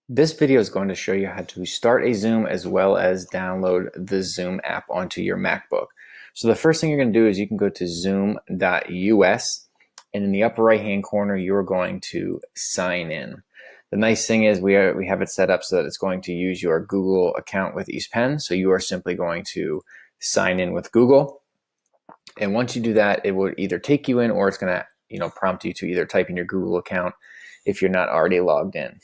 This video is going to show you how to start a Zoom as well as download the Zoom app onto your MacBook. So the first thing you're going to do is you can go to zoom.us, and in the upper right hand corner you're going to sign in. The nice thing is we have it set up so that it's going to use your Google account with East Penn, so you are simply going to sign in with Google. And once you do that, it will either take you in or it's going to prompt you to either type in your Google account if you're not already logged in.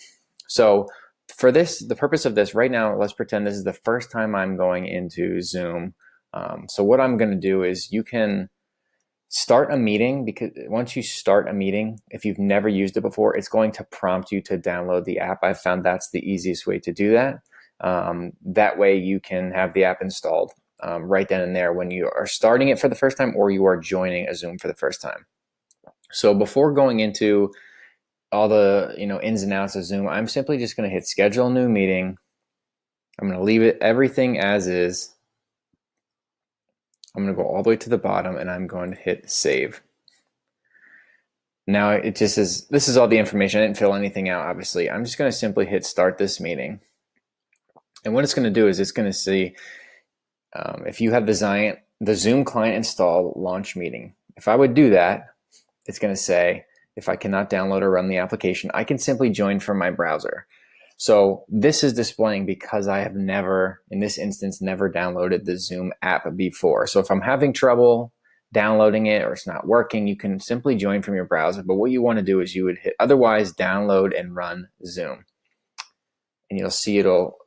So for this, the purpose of this right now, let's pretend this is the first time I'm going into Zoom. So what I'm going to do is you can start a meeting, because once you start a meeting, if you've never used it before, it's going to prompt you to download the app. I've found that's the easiest way to do that. That way you can have the app installed right then and there when you are starting it for the first time or you are joining a Zoom for the first time. So before going into all the ins and outs of Zoom, I'm simply just going to hit schedule a new meeting. I'm going to leave it everything as is. I'm going to go all the way to the bottom and I'm going to hit save. Now it just is, this is all the information. I didn't fill anything out, obviously. I'm just going to simply hit start this meeting. And what it's going to do is it's going to see if you have the Zoom client installed, launch meeting. If I would do that, it's going to say, if I cannot download or run the application, I can simply join from my browser. So this is displaying because I have never, in this instance, never downloaded the Zoom app before. So if I'm having trouble downloading it or it's not working, you can simply join from your browser. But what you want to do is you would hit otherwise download and run Zoom. And you'll see it'll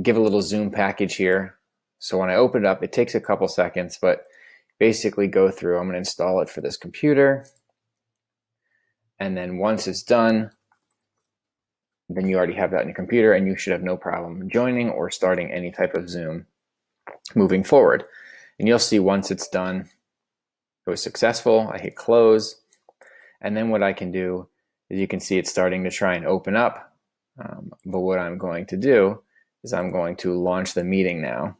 give a little Zoom package here. So when I open it up, it takes a couple seconds, but basically go through, I'm going to install it for this computer. And then once it's done, then you already have that on your computer and you should have no problem joining or starting any type of Zoom moving forward. And you'll see once it's done, it was successful. I hit close. And then what I can do is you can see it's starting to try and open up. But what I'm going to do is I'm going to launch the meeting now.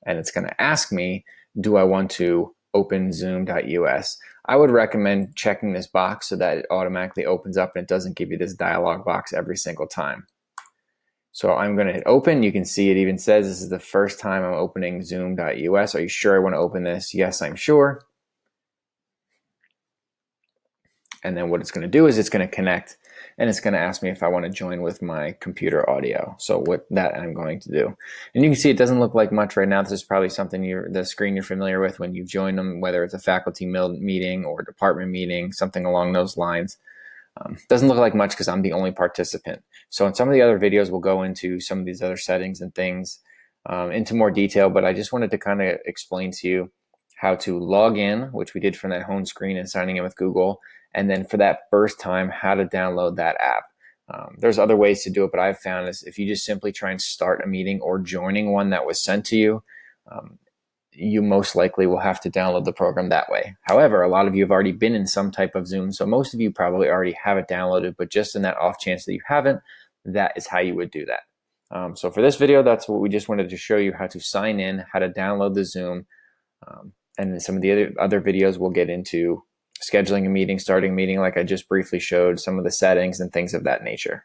And it's going to ask me, do I want to open zoom.us? I would recommend checking this box so that it automatically opens up and it doesn't give you this dialog box every single time. So I'm going to hit open. You can see it even says this is the first time I'm opening zoom.us. Are you sure I want to open this? Yes, I'm sure. And then what it's going to do is it's going to connect and it's going to ask me if I want to join with my computer audio. So what that I'm going to do. And you can see it doesn't look like much right now. This is probably something the screen you're familiar with when you've joined them, whether it's a faculty meeting or department meeting, something along those lines. Doesn't look like much because I'm the only participant. So in some of the other videos, we'll go into some of these other settings and things into more detail, but I just wanted to kind of explain to you how to log in, which we did from that home screen and signing in with Google. And then for that first time, how to download that app. There's other ways to do it, but I've found is if you just simply try and start a meeting or joining one that was sent to you, you most likely will have to download the program that way. However, a lot of you have already been in some type of Zoom, so most of you probably already have it downloaded, but just in that off chance that you haven't, that is how you would do that. So for this video, that's what we just wanted to show you, how to sign in, how to download the Zoom, and then some of the other videos we'll get into scheduling a meeting, starting a meeting like I just briefly showed, some of the settings and things of that nature.